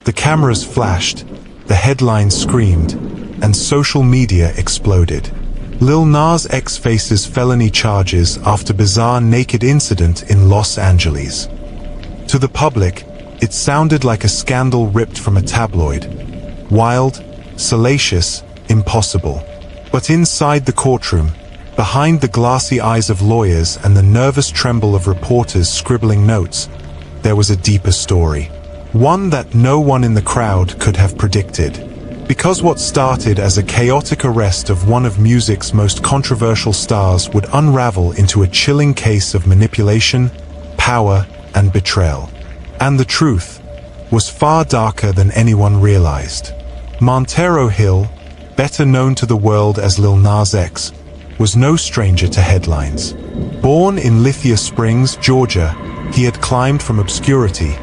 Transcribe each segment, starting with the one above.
The cameras flashed, the headlines screamed, and social media exploded. Lil Nas X faces felony charges after bizarre naked incident in Los Angeles. To the public, it sounded like a scandal ripped from a tabloid. Wild, salacious, impossible. But inside the courtroom, behind the glassy eyes of lawyers and the nervous tremble of reporters scribbling notes, there was a deeper story. One that no one in the crowd could have predicted. Because what started as a chaotic arrest of one of music's most controversial stars would unravel into a chilling case of manipulation, power, and betrayal. And the truth was far darker than anyone realized. Montero Hill, better known to the world as Lil Nas X, was no stranger to headlines. Born in Lithia Springs, Georgia, he had climbed from obscurity,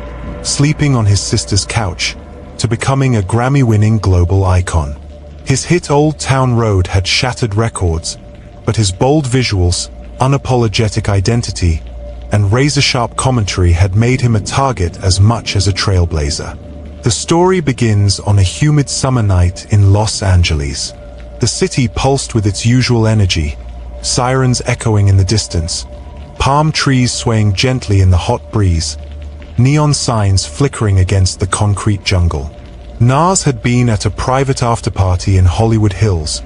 sleeping on his sister's couch, to becoming a Grammy-winning global icon. His hit Old Town Road had shattered records, but his bold visuals, unapologetic identity, and razor-sharp commentary had made him a target as much as a trailblazer. The story begins on a humid summer night in Los Angeles. The city pulsed with its usual energy, sirens echoing in the distance, palm trees swaying gently in the hot breeze, neon signs flickering against the concrete jungle. Nas had been at a private afterparty in Hollywood Hills,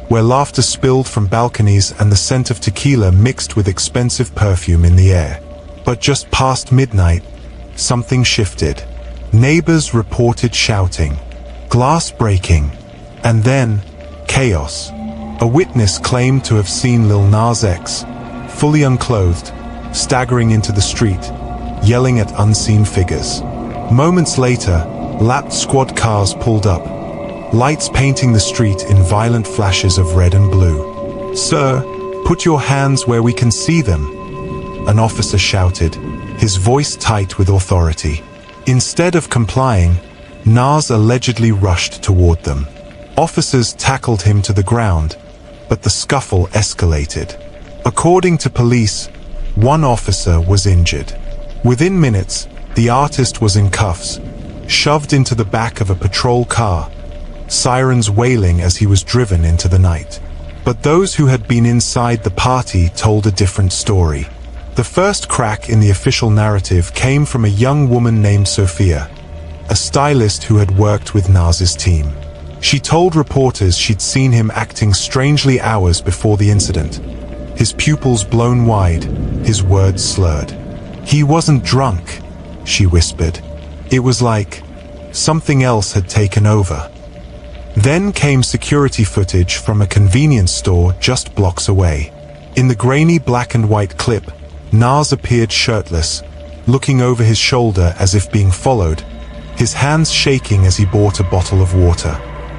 where laughter spilled from balconies and the scent of tequila mixed with expensive perfume in the air. But just past midnight, something shifted. Neighbors reported shouting, glass breaking, and then chaos. A witness claimed to have seen Lil Nas X, fully unclothed, staggering into the street, yelling at unseen figures. Moments later, lapped squad cars pulled up, lights painting the street in violent flashes of red and blue. "Sir, put your hands where we can see them," an officer shouted, his voice tight with authority. Instead of complying, Nas allegedly rushed toward them. Officers tackled him to the ground, but the scuffle escalated. According to police, one officer was injured. Within minutes, the artist was in cuffs, shoved into the back of a patrol car, sirens wailing as he was driven into the night. But those who had been inside the party told a different story. The first crack in the official narrative came from a young woman named Sophia, a stylist who had worked with Nas's team. She told reporters she'd seen him acting strangely hours before the incident, his pupils blown wide, his words slurred. "He wasn't drunk," she whispered. "It was like something else had taken over." Then came security footage from a convenience store just blocks away. In the grainy black and white clip, Nas appeared shirtless, looking over his shoulder as if being followed, his hands shaking as he bought a bottle of water.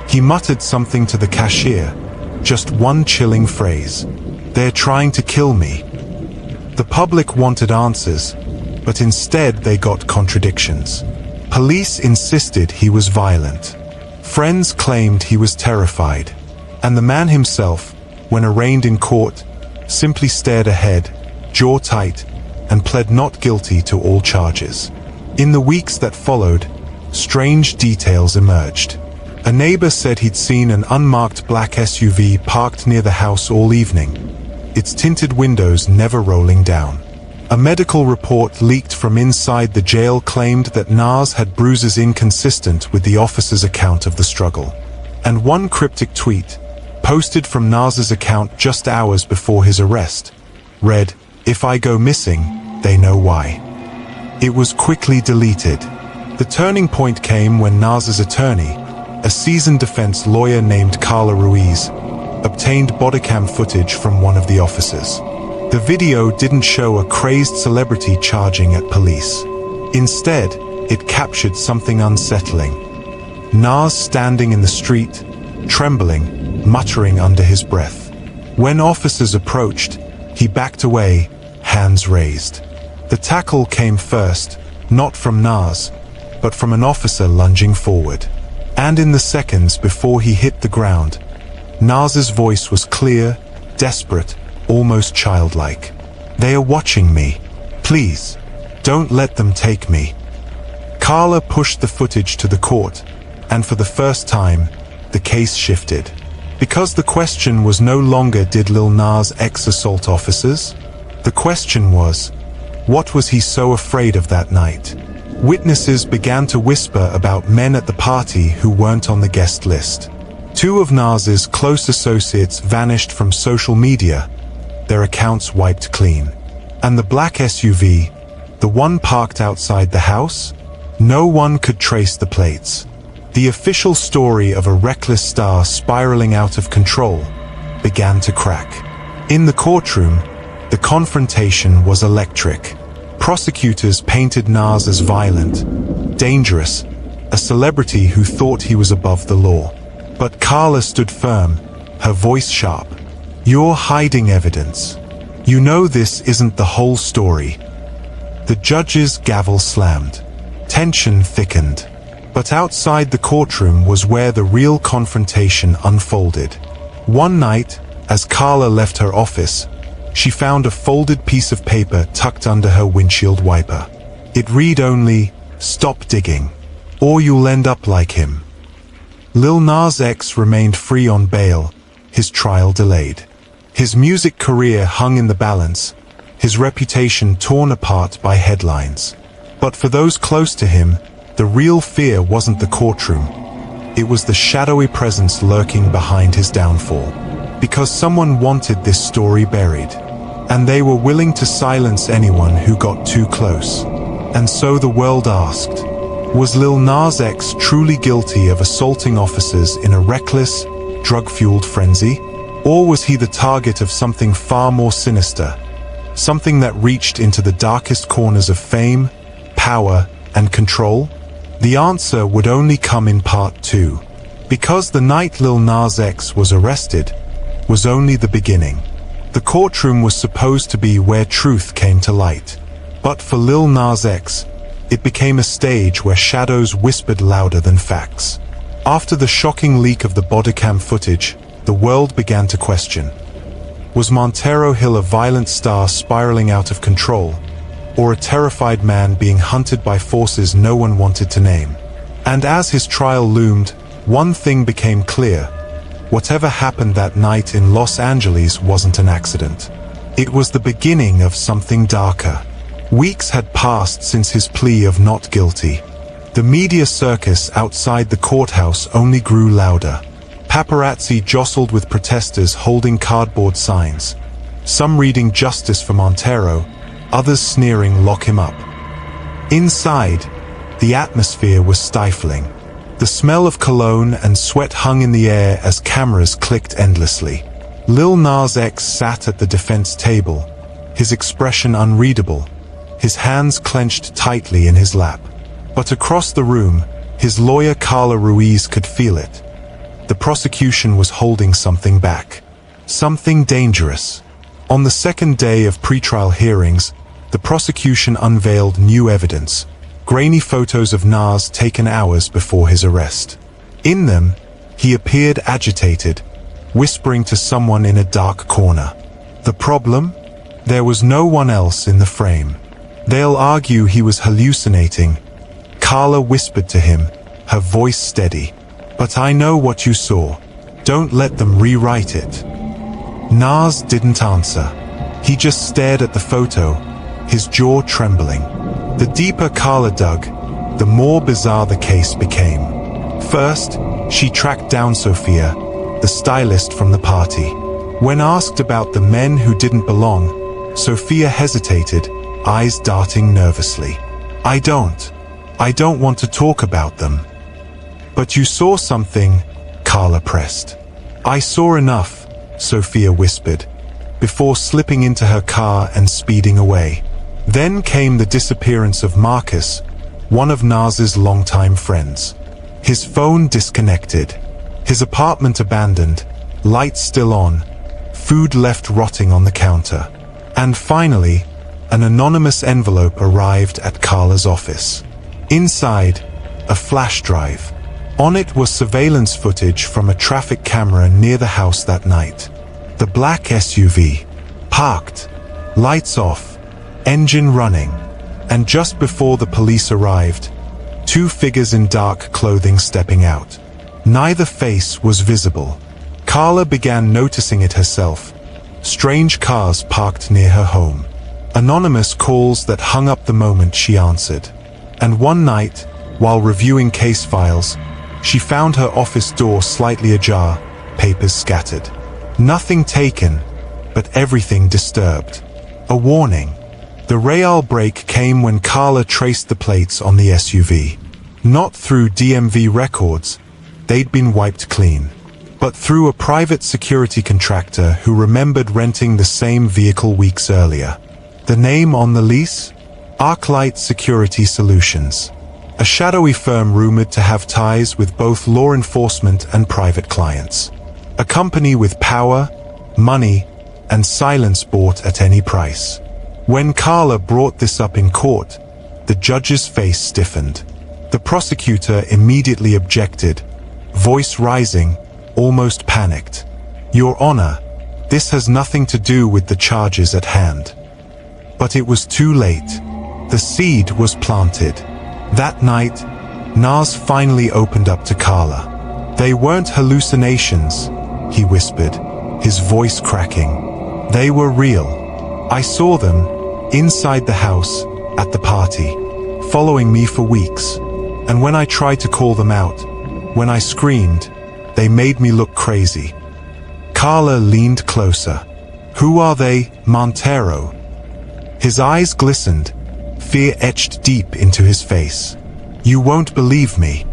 He muttered something to the cashier, just one chilling phrase. "They're trying to kill me." The public wanted answers, but instead they got contradictions. Police insisted he was violent. Friends claimed he was terrified. And the man himself, when arraigned in court, simply stared ahead, jaw tight, and pled not guilty to all charges. In the weeks that followed, strange details emerged. A neighbor said he'd seen an unmarked black SUV parked near the house all evening, its tinted windows never rolling down. A medical report leaked from inside the jail claimed that Nas had bruises inconsistent with the officer's account of the struggle. And one cryptic tweet, posted from Nas's account just hours before his arrest, read, "If I go missing, they know why." It was quickly deleted. The turning point came when Nas's attorney, a seasoned defense lawyer named Carla Ruiz, obtained bodycam footage from one of the officers. The video didn't show a crazed celebrity charging at police. Instead, it captured something unsettling. Nas standing in the street, trembling, muttering under his breath. When officers approached, he backed away, hands raised. The tackle came first, not from Nas, but from an officer lunging forward. And in the seconds before he hit the ground, Nas's voice was clear, desperate, almost childlike. "They are watching me. Please, don't let them take me." Carla pushed the footage to the court, and for the first time, the case shifted. Because the question was no longer did Lil Nas X assault officers? The question was, what was he so afraid of that night? Witnesses began to whisper about men at the party who weren't on the guest list. Two of Nas's close associates vanished from social media, their accounts wiped clean. And the black SUV, the one parked outside the house? No one could trace the plates. The official story of a reckless star spiraling out of control began to crack. In the courtroom, the confrontation was electric. Prosecutors painted Nas as violent, dangerous, a celebrity who thought he was above the law. But Carla stood firm, her voice sharp. "You're hiding evidence. You know this isn't the whole story." The judge's gavel slammed. Tension thickened. But outside the courtroom was where the real confrontation unfolded. One night, as Carla left her office, she found a folded piece of paper tucked under her windshield wiper. It read only, "Stop digging, or you'll end up like him." Lil Nas X remained free on bail, his trial delayed. His music career hung in the balance, his reputation torn apart by headlines. But for those close to him, the real fear wasn't the courtroom. It was the shadowy presence lurking behind his downfall. Because someone wanted this story buried. And they were willing to silence anyone who got too close. And so the world asked, was Lil Nas X truly guilty of assaulting officers in a reckless, drug-fueled frenzy? Or was he the target of something far more sinister? Something that reached into the darkest corners of fame, power, and control? The answer would only come in part 2. Because the night Lil Nas X was arrested was only the beginning. The courtroom was supposed to be where truth came to light. But for Lil Nas X, it became a stage where shadows whispered louder than facts. After the shocking leak of the bodycam footage, the world began to question. Was Montero Hill a violent star spiraling out of control, or a terrified man being hunted by forces no one wanted to name? And as his trial loomed, one thing became clear. Whatever happened that night in Los Angeles wasn't an accident. It was the beginning of something darker. Weeks had passed since his plea of not guilty. The media circus outside the courthouse only grew louder. Paparazzi jostled with protesters holding cardboard signs, some reading "Justice for Montero," others sneering "Lock him up." Inside, the atmosphere was stifling. The smell of cologne and sweat hung in the air as cameras clicked endlessly. Lil Nas X sat at the defense table, his expression unreadable, his hands clenched tightly in his lap. But across the room, his lawyer Carla Ruiz could feel it. The prosecution was holding something back. Something dangerous. On the second day of pretrial hearings, the prosecution unveiled new evidence. Grainy photos of Nas taken hours before his arrest. In them, he appeared agitated, whispering to someone in a dark corner. The problem? There was no one else in the frame. "They'll argue he was hallucinating," Carla whispered to him, her voice steady. "But I know what you saw. Don't let them rewrite it." Nas didn't answer. He just stared at the photo, his jaw trembling. The deeper Carla dug, the more bizarre the case became. First, she tracked down Sophia, the stylist from the party. When asked about the men who didn't belong, Sophia hesitated, eyes darting nervously. I don't want to talk about them." "But you saw something," Carla pressed. "I saw enough," Sophia whispered, before slipping into her car and speeding away. Then came the disappearance of Marcus, one of Nas's longtime friends. His phone disconnected, his apartment abandoned, lights still on, food left rotting on the counter. And finally, an anonymous envelope arrived at Carla's office. Inside, a flash drive. On it was surveillance footage from a traffic camera near the house that night. The black SUV, parked, lights off, engine running, and just before the police arrived, two figures in dark clothing stepping out. Neither face was visible. Carla began noticing it herself. Strange cars parked near her home. Anonymous calls that hung up the moment she answered. And one night, while reviewing case files, she found her office door slightly ajar, papers scattered. Nothing taken, but everything disturbed. A warning. The Real break came when Carla traced the plates on the SUV. Not through DMV records, they'd been wiped clean, but through a private security contractor who remembered renting the same vehicle weeks earlier. The name on the lease? Arclight Security Solutions. A shadowy firm rumored to have ties with both law enforcement and private clients. A company with power, money, and silence bought at any price. When Carla brought this up in court, the judge's face stiffened. The prosecutor immediately objected, voice rising, almost panicked. "Your Honor, this has nothing to do with the charges at hand." But it was too late. The seed was planted. That night, Nas finally opened up to Carla. "They weren't hallucinations," he whispered, his voice cracking. "They were real. I saw them, inside the house, at the party, following me for weeks. And when I tried to call them out, when I screamed, they made me look crazy." Carla leaned closer. "Who are they, Montero?" His eyes glistened, fear etched deep into his face. "You won't believe me.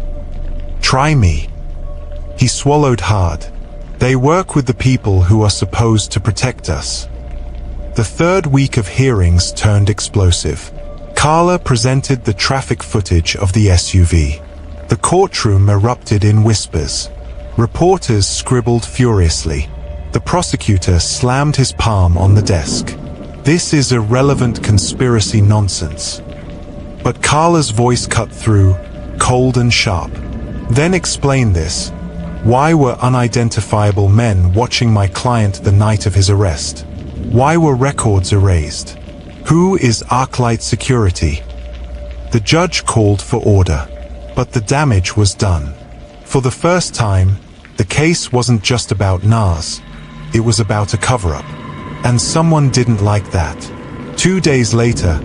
Try me." He swallowed hard. "They work with the people who are supposed to protect us." The third week of hearings turned explosive. Carla presented the traffic footage of the SUV. The courtroom erupted in whispers. Reporters scribbled furiously. The prosecutor slammed his palm on the desk. "This is irrelevant conspiracy nonsense." But Carla's voice cut through, cold and sharp. "Then explain this. Why were unidentifiable men watching my client the night of his arrest? Why were records erased? Who is Arclight Security?" The judge called for order, but the damage was done. For the first time, the case wasn't just about Nas. It was about a cover-up. And someone didn't like that. 2 days later,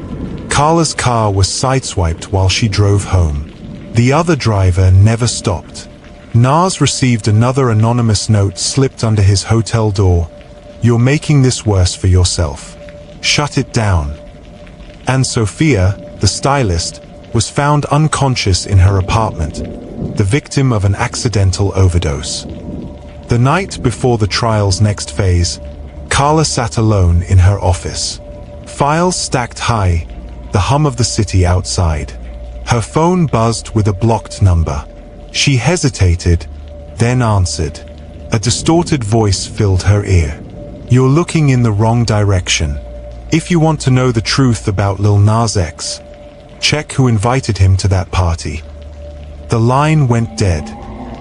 Carla's car was sideswiped while she drove home. The other driver never stopped. Nas received another anonymous note slipped under his hotel door. "You're making this worse for yourself. Shut it down." And Sophia, the stylist, was found unconscious in her apartment, the victim of an accidental overdose. The night before the trial's next phase, Carla sat alone in her office. Files stacked high, the hum of the city outside. Her phone buzzed with a blocked number. She hesitated, then answered. A distorted voice filled her ear. "You're looking in the wrong direction. If you want to know the truth about Lil Nas X, check who invited him to that party." The line went dead,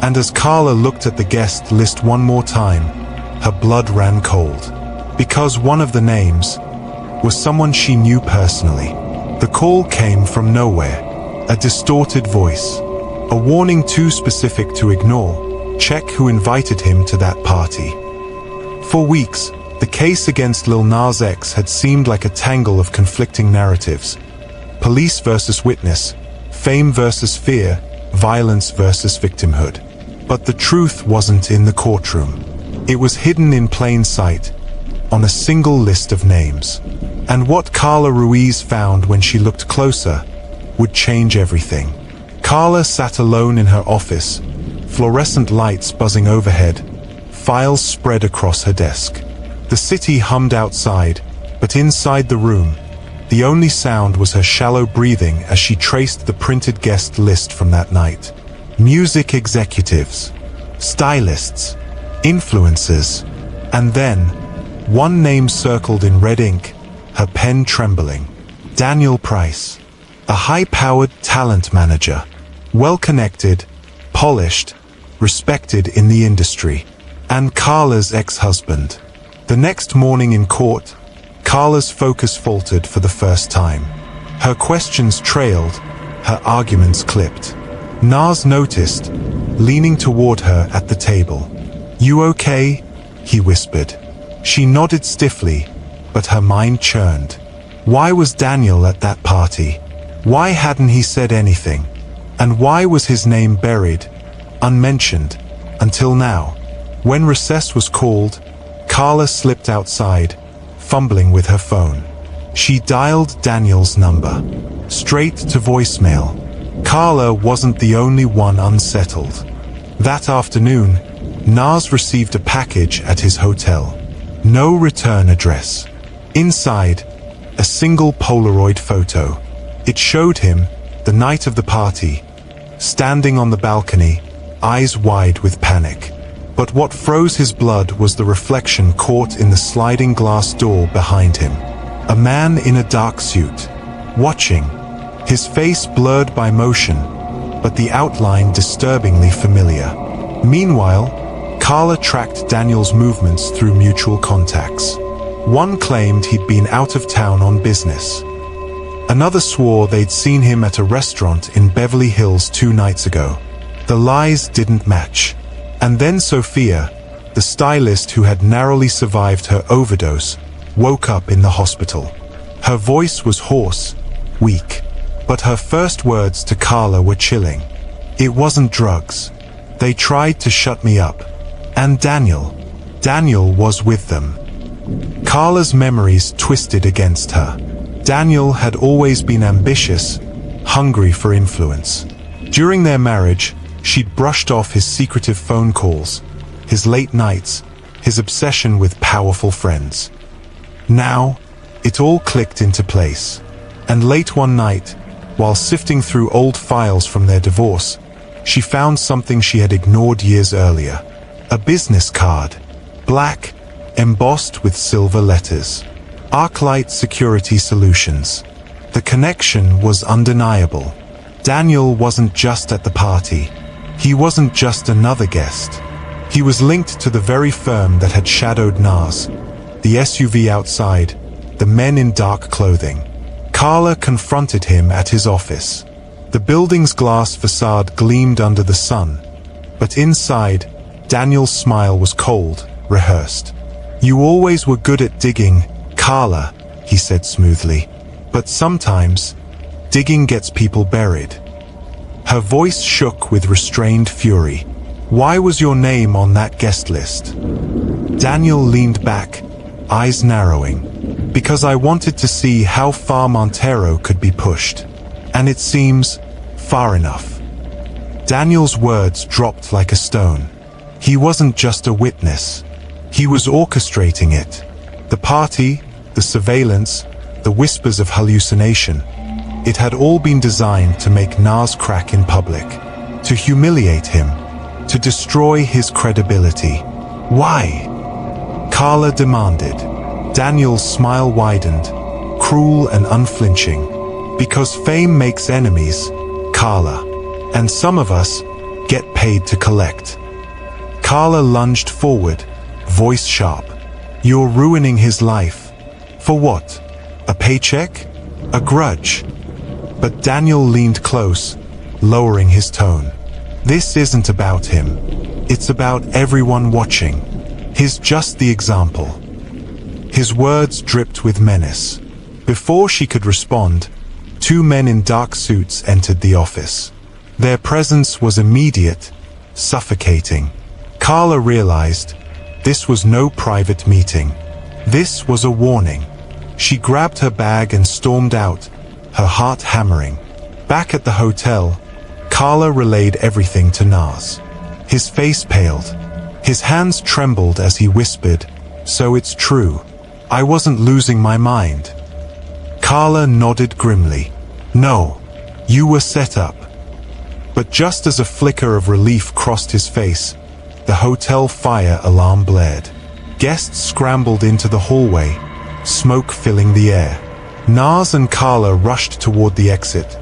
and as Carla looked at the guest list one more time, her blood ran cold. Because one of the names was someone she knew personally. The call came from nowhere. A distorted voice. A warning too specific to ignore. Check who invited him to that party. For weeks, the case against Lil Nas X had seemed like a tangle of conflicting narratives. Police versus witness, fame versus fear, violence versus victimhood. But the truth wasn't in the courtroom. It was hidden in plain sight, on a single list of names. And what Carla Ruiz found when she looked closer would change everything. Carla sat alone in her office, fluorescent lights buzzing overhead, files spread across her desk. The city hummed outside, but inside the room, the only sound was her shallow breathing as she traced the printed guest list from that night. Music executives, stylists, influencers, and then, one name circled in red ink, her pen trembling. Daniel Price, a high-powered talent manager, well-connected, polished, respected in the industry, and Carla's ex-husband. The next morning in court, Carla's focus faltered for the first time. Her questions trailed, her arguments clipped. Nas noticed, leaning toward her at the table. "You okay?" he whispered. She nodded stiffly, but her mind churned. Why was Daniel at that party? Why hadn't he said anything? And why was his name buried, unmentioned, until now? When recess was called, Carla slipped outside, fumbling with her phone. She dialed Daniel's number, straight to voicemail. Carla wasn't the only one unsettled. That afternoon, Nas received a package at his hotel. No return address. Inside, a single Polaroid photo. It showed him, the night of the party, standing on the balcony, eyes wide with panic. But what froze his blood was the reflection caught in the sliding glass door behind him. A man in a dark suit, watching, his face blurred by motion, but the outline disturbingly familiar. Meanwhile, Carla tracked Daniel's movements through mutual contacts. One claimed he'd been out of town on business. Another swore they'd seen him at a restaurant in Beverly Hills 2 nights ago. The lies didn't match. And then Sophia, the stylist who had narrowly survived her overdose, woke up in the hospital. Her voice was hoarse, weak, but her first words to Carla were chilling. "It wasn't drugs. They tried to shut me up. And Daniel was with them." Carla's memories twisted against her. Daniel had always been ambitious, hungry for influence. During their marriage, she'd brushed off his secretive phone calls, his late nights, his obsession with powerful friends. Now, it all clicked into place. And late one night, while sifting through old files from their divorce, she found something she had ignored years earlier. A business card, black, embossed with silver letters. Arclight Security Solutions. The connection was undeniable. Daniel wasn't just at the party. He wasn't just another guest. He was linked to the very firm that had shadowed Nas. The SUV outside, the men in dark clothing. Carla confronted him at his office. The building's glass facade gleamed under the sun, but inside, Daniel's smile was cold, rehearsed. "You always were good at digging, Carla," he said smoothly. "But sometimes, digging gets people buried." Her voice shook with restrained fury. "Why was your name on that guest list?" Daniel leaned back, eyes narrowing. "Because I wanted to see how far Montero could be pushed. And it seems, far enough." Daniel's words dropped like a stone. He wasn't just a witness. He was orchestrating it. The party, the surveillance, the whispers of hallucination. It had all been designed to make Nas crack in public, to humiliate him, to destroy his credibility. "Why?" Carla demanded. Daniel's smile widened, cruel and unflinching. "Because fame makes enemies, Carla. And some of us get paid to collect." Carla lunged forward, voice sharp. "You're ruining his life. For what? A paycheck? A grudge?" But Daniel leaned close, lowering his tone. "This isn't about him. It's about everyone watching. He's just the example." His words dripped with menace. Before she could respond, 2 men in dark suits entered the office. Their presence was immediate, suffocating. Carla realized this was no private meeting. This was a warning. She grabbed her bag and stormed out, her heart hammering. Back at the hotel, Carla relayed everything to Nas. His face paled. His hands trembled as he whispered, "So it's true. I wasn't losing my mind." Carla nodded grimly. "No, you were set up." But just as a flicker of relief crossed his face, the hotel fire alarm blared. Guests scrambled into the hallway, smoke filling the air. Nas and Carla rushed toward the exit,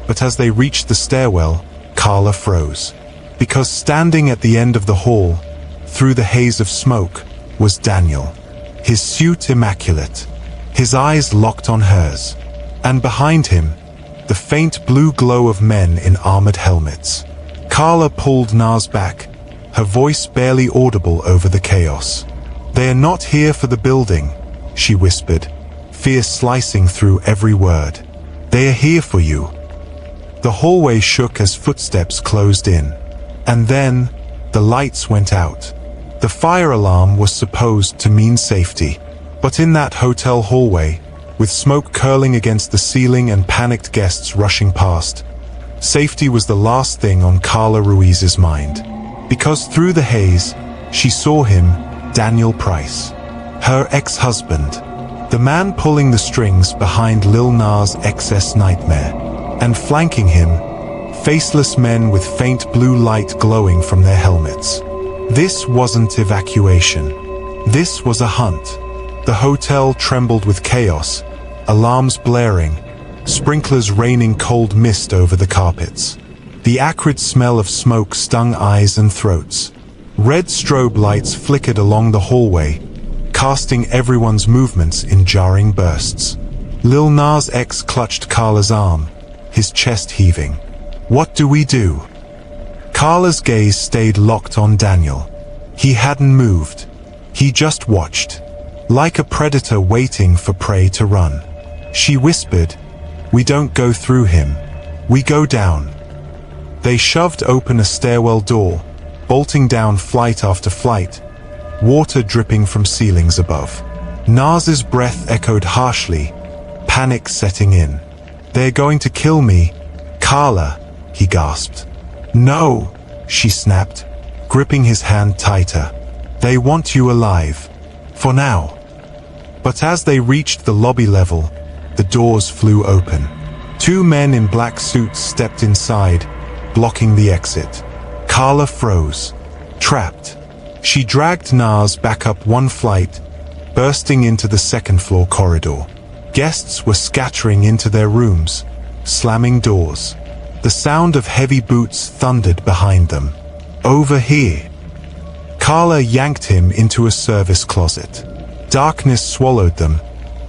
but as they reached the stairwell, Carla froze. Because standing at the end of the hall, through the haze of smoke, was Daniel. His suit immaculate, his eyes locked on hers. And behind him, the faint blue glow of men in armored helmets. Carla pulled Nas back, her voice barely audible over the chaos. "They are not here for the building," she whispered, fear slicing through every word. "They are here for you." The hallway shook as footsteps closed in. And then, the lights went out. The fire alarm was supposed to mean safety. But in that hotel hallway, with smoke curling against the ceiling and panicked guests rushing past, safety was the last thing on Carla Ruiz's mind. Because through the haze, she saw him, Daniel Price. Her ex-husband. The man pulling the strings behind Lil Nas X's nightmare. And flanking him, faceless men with faint blue light glowing from their helmets. This wasn't evacuation. This was a hunt. The hotel trembled with chaos, alarms blaring, sprinklers raining cold mist over the carpets. The acrid smell of smoke stung eyes and throats. Red strobe lights flickered along the hallway, casting everyone's movements in jarring bursts. Lil Nas X clutched Carla's arm, his chest heaving. "What do we do?" Carla's gaze stayed locked on Daniel. He hadn't moved. He just watched, like a predator waiting for prey to run. She whispered, "We don't go through him. We go down." They shoved open a stairwell door, bolting down flight after flight, water dripping from ceilings above. Nas's breath echoed harshly, panic setting in. "They're going to kill me, Carla," he gasped. "No," she snapped, gripping his hand tighter. "They want you alive. For now." But as they reached the lobby level, the doors flew open. Two men in black suits stepped inside, blocking the exit. Carla froze, trapped. She dragged Nas back up one flight, bursting into the second-floor corridor. Guests were scattering into their rooms, slamming doors. The sound of heavy boots thundered behind them. "Over here." Carla yanked him into a service closet. Darkness swallowed them,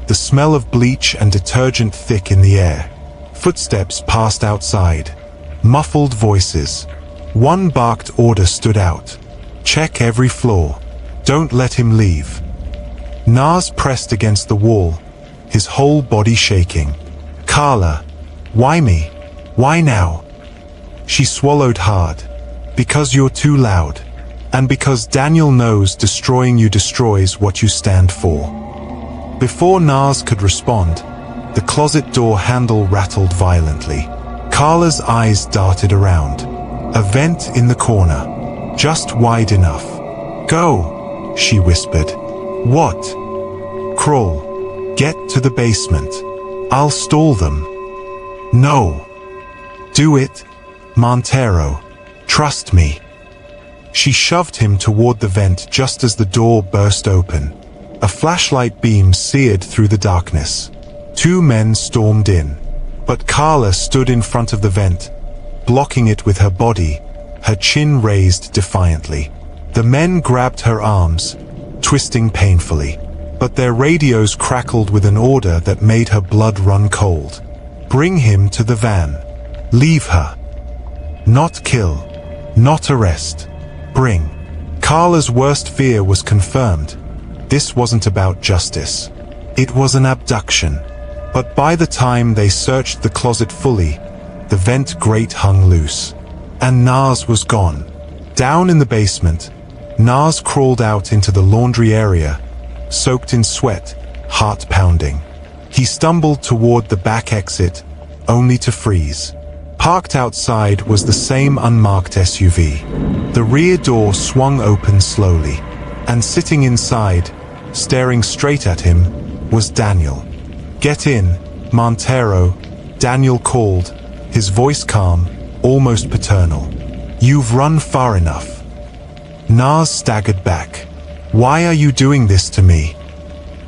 the smell of bleach and detergent thick in the air. Footsteps passed outside. Muffled voices. One barked order stood out. "Check every floor. Don't let him leave." Nas pressed against the wall, his whole body shaking. "Carla, why me? Why now?" She swallowed hard. "Because you're too loud. And because Daniel knows destroying you destroys what you stand for." Before Nas could respond, the closet door handle rattled violently. Carla's eyes darted around. A vent in the corner, just wide enough. "Go," she whispered. "What?" "Crawl. Get to the basement. I'll stall them." "No." "Do it, Montero. Trust me." She shoved him toward the vent just as the door burst open. A flashlight beam seared through the darkness. Two men stormed in. But Carla stood in front of the vent, blocking it with her body, her chin raised defiantly. The men grabbed her arms, twisting painfully. But their radios crackled with an order that made her blood run cold. "Bring him to the van. Leave her. Not kill. Not arrest. Bring." Carla's worst fear was confirmed. This wasn't about justice. It was an abduction. But by the time they searched the closet fully, the vent grate hung loose. And Nas was gone. Down in the basement, Nas crawled out into the laundry area, soaked in sweat, heart pounding. He stumbled toward the back exit, only to freeze. Parked outside was the same unmarked SUV. The rear door swung open slowly, and sitting inside, staring straight at him, was Daniel. "Get in, Montero," Daniel called, his voice calm, almost paternal. "You've run far enough." Nas staggered back. "Why are you doing this to me?"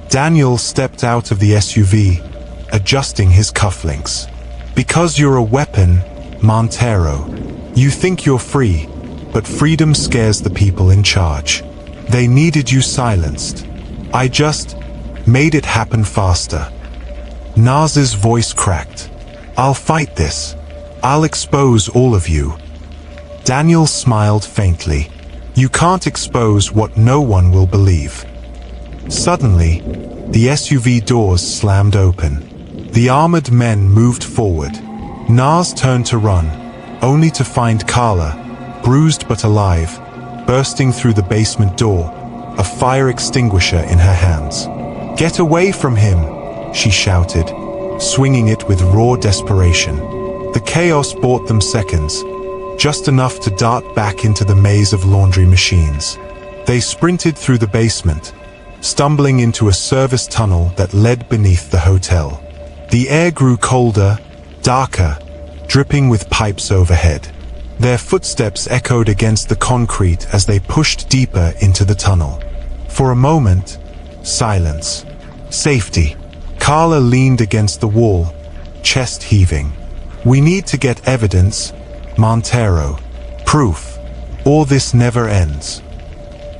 Daniel stepped out of the SUV, adjusting his cufflinks. "Because you're a weapon, Montero. You think you're free, but freedom scares the people in charge. They needed you silenced. I just made it happen faster." Nas's voice cracked. I'll fight this. I'll expose all of you. Daniel smiled faintly. You can't expose what no one will believe. Suddenly, the SUV doors slammed open. The armored men moved forward. Nas turned to run, only to find Carla, bruised but alive, bursting through the basement door, a fire extinguisher in her hands. "Get away from him!" she shouted, swinging it with raw desperation. The chaos bought them seconds, just enough to dart back into the maze of laundry machines. They sprinted through the basement, stumbling into a service tunnel that led beneath the hotel. The air grew colder, darker, dripping with pipes overhead. Their footsteps echoed against the concrete as they pushed deeper into the tunnel. For a moment, silence. Safety. Carla leaned against the wall, chest heaving. "We need to get evidence, Montero. Proof. Or this never ends."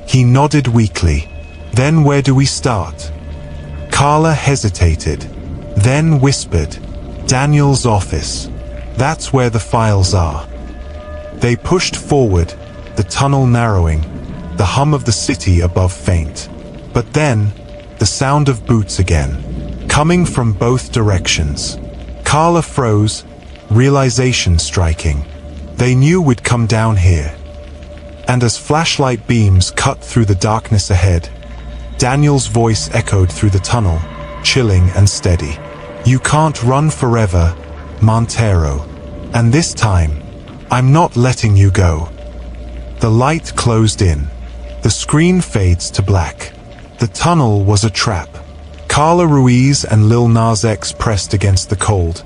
He nodded weakly. "Then where do we start?" Carla hesitated, then whispered, "Daniel's office. That's where the files are." They pushed forward, the tunnel narrowing, the hum of the city above faint. But then, the sound of boots again, coming from both directions. Carla froze, realization striking. They knew we'd come down here. And as flashlight beams cut through the darkness ahead, Daniel's voice echoed through the tunnel, chilling and steady. "You can't run forever, Montero. And this time, I'm not letting you go." The light closed in. The screen fades to black. The tunnel was a trap. Carla Ruiz and Lil Nas X pressed against the cold,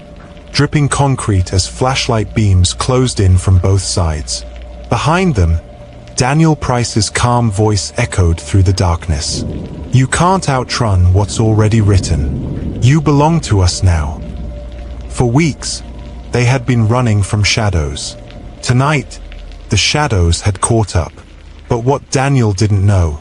dripping concrete as flashlight beams closed in from both sides. Behind them, Daniel Price's calm voice echoed through the darkness. "You can't outrun what's already written. You belong to us now." For weeks, they had been running from shadows. Tonight, the shadows had caught up. But what Daniel didn't know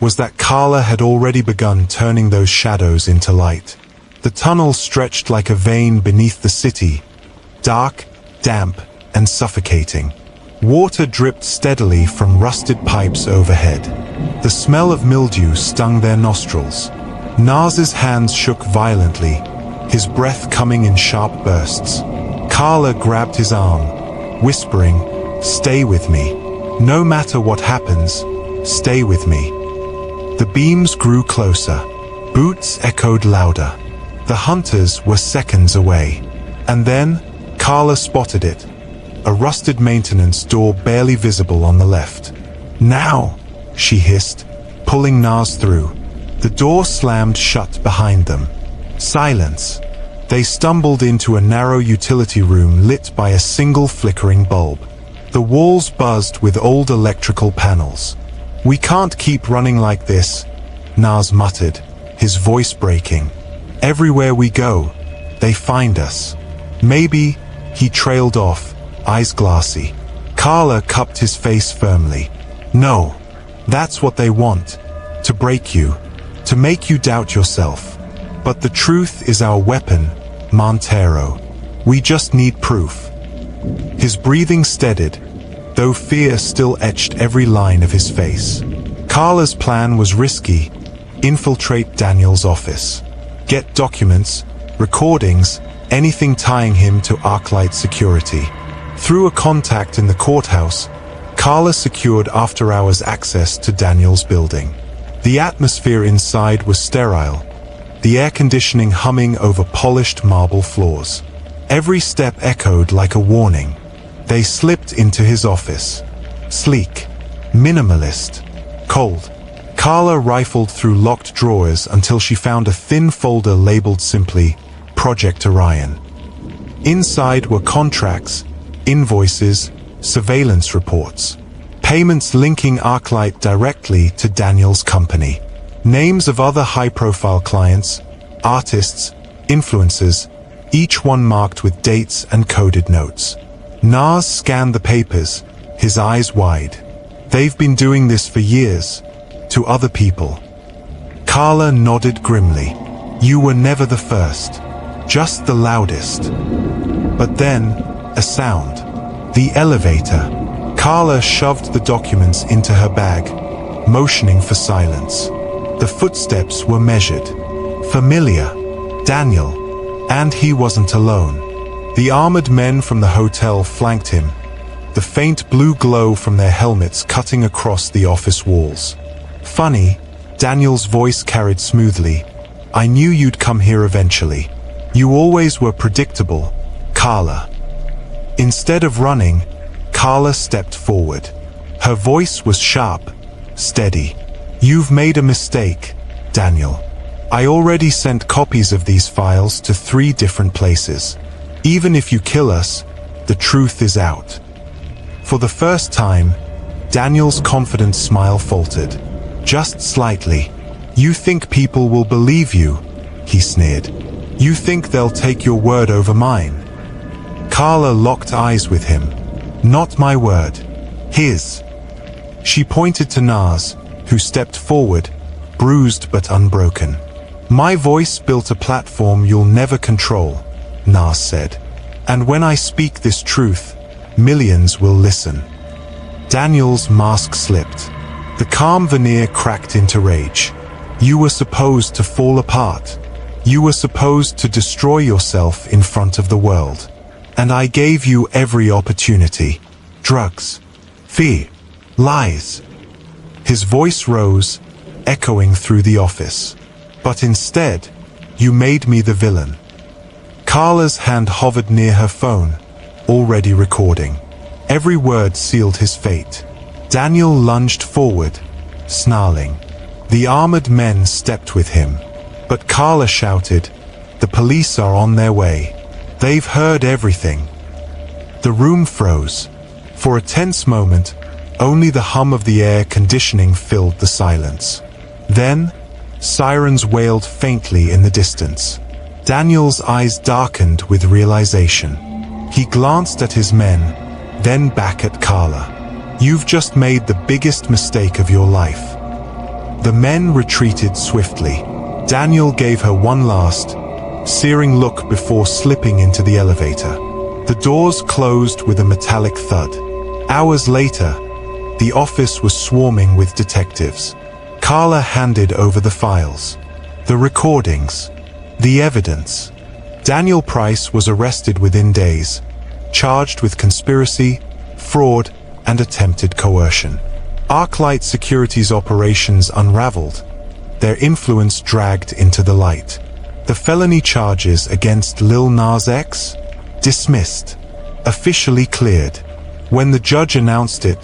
was that Carla had already begun turning those shadows into light. The tunnel stretched like a vein beneath the city, dark, damp, and suffocating. Water dripped steadily from rusted pipes overhead. The smell of mildew stung their nostrils. Nas's hands shook violently, his breath coming in sharp bursts. Carla grabbed his arm, whispering, "Stay with me. No matter what happens, stay with me." The beams grew closer. Boots echoed louder. The hunters were seconds away. And then, Carla spotted it. A rusted maintenance door barely visible on the left. "Now!" she hissed, pulling Nas through. The door slammed shut behind them. Silence. They stumbled into a narrow utility room lit by a single flickering bulb. The walls buzzed with old electrical panels. "We can't keep running like this," Nas muttered, his voice breaking. "Everywhere we go, they find us." "Maybe," he trailed off, eyes glassy. Carla cupped his face firmly. "No, that's what they want. To break you. To make you doubt yourself. But the truth is our weapon, Montero. We just need proof." His breathing steadied, though fear still etched every line of his face. Carla's plan was risky. Infiltrate Daniel's office. Get documents, recordings, anything tying him to Arclight security. Through a contact in the courthouse, Carla secured after-hours access to Daniel's building. The atmosphere inside was sterile, the air conditioning humming over polished marble floors. Every step echoed like a warning. They slipped into his office. Sleek, minimalist, cold. Carla rifled through locked drawers until she found a thin folder labeled simply, Project Orion. Inside were contracts, invoices, surveillance reports, payments linking Arclight directly to Daniel's company, names of other high-profile clients, artists, influencers, each one marked with dates and coded notes. Nas scanned the papers, his eyes wide. They've been doing this for years, to other people. Carla nodded grimly. You were never the first. just the loudest. But then, a sound. The elevator. Carla shoved the documents into her bag, motioning for silence. The footsteps were measured. Familiar. Daniel. And he wasn't alone. The armored men from the hotel flanked him, the faint blue glow from their helmets cutting across the office walls. Funny, Daniel's voice carried smoothly. I knew you'd come here eventually. You always were predictable, Carla. Instead of running, Carla stepped forward. Her voice was sharp, steady. You've made a mistake, Daniel. I already sent copies of these files to 3 different places. Even if you kill us, the truth is out. For the first time, Daniel's confident smile faltered. Just slightly. You think people will believe you, he sneered. You think they'll take your word over mine. Carla locked eyes with him. Not my word. His. She pointed to Nas, who stepped forward, bruised but unbroken. My voice built a platform you'll never control, Nas said. And when I speak this truth, millions will listen. Daniel's mask slipped. The calm veneer cracked into rage. You were supposed to fall apart. You were supposed to destroy yourself in front of the world. And I gave you every opportunity. Drugs. Fear. Lies. His voice rose, echoing through the office. But instead, you made me the villain. Carla's hand hovered near her phone, already recording. Every word sealed his fate. Daniel lunged forward, snarling. The armored men stepped with him. But Carla shouted, "The police are on their way. They've heard everything." The room froze. For a tense moment, only the hum of the air conditioning filled the silence. Then, sirens wailed faintly in the distance. Daniel's eyes darkened with realization. He glanced at his men, then back at Carla. You've just made the biggest mistake of your life. The men retreated swiftly. Daniel gave her one last, searing look before slipping into the elevator. The doors closed with a metallic thud. Hours later, the office was swarming with detectives. Carla handed over the files, the recordings, the evidence. Daniel Price was arrested within days, charged with conspiracy, fraud, and attempted coercion. Arclight Securities operations unraveled, their influence dragged into the light. The felony charges against Lil Nas X? Dismissed. Officially cleared. When the judge announced it,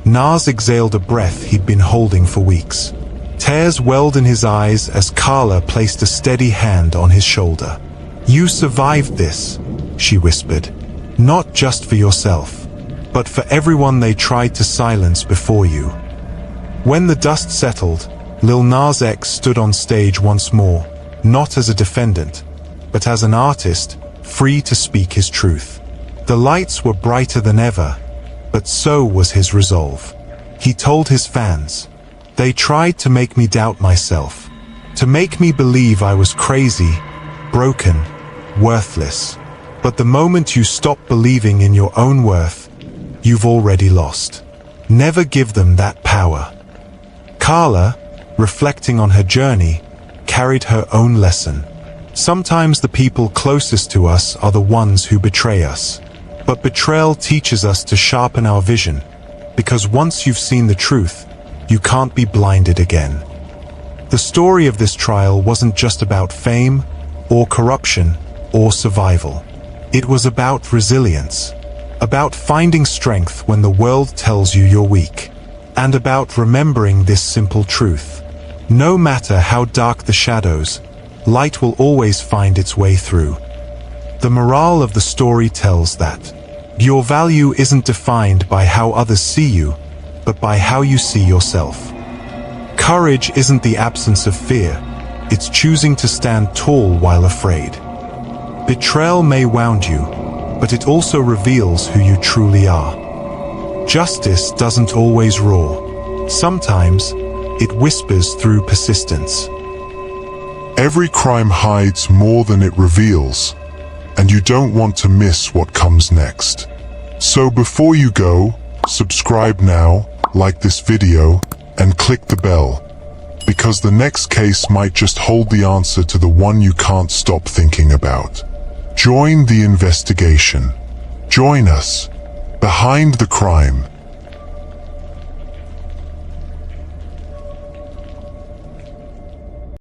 Nas exhaled a breath he'd been holding for weeks. Tears welled in his eyes as Carla placed a steady hand on his shoulder. You survived this, she whispered. Not just for yourself, but for everyone they tried to silence before you. When the dust settled, Lil Nas X stood on stage once more, not as a defendant, but as an artist, free to speak his truth. The lights were brighter than ever, but so was his resolve. He told his fans, "They tried to make me doubt myself, to make me believe I was crazy, broken, worthless. But the moment you stop believing in your own worth, you've already lost. Never give them that power." Carla, reflecting on her journey, carried her own lesson. Sometimes the people closest to us are the ones who betray us. But betrayal teaches us to sharpen our vision, because once you've seen the truth, you can't be blinded again. The story of this trial wasn't just about fame, or corruption, or survival. It was about resilience, about finding strength when the world tells you you're weak, and about remembering this simple truth. No matter how dark the shadows, light will always find its way through. The morale of the story tells that your value isn't defined by how others see you, but by how you see yourself. Courage isn't the absence of fear, it's choosing to stand tall while afraid. Betrayal may wound you, but it also reveals who you truly are. Justice doesn't always roar. Sometimes, it whispers through persistence. Every crime hides more than it reveals, and you don't want to miss what comes next. So before you go, subscribe now, like this video, and click the bell, because the next case might just hold the answer to the one you can't stop thinking about. Join the investigation. Join us behind the crime.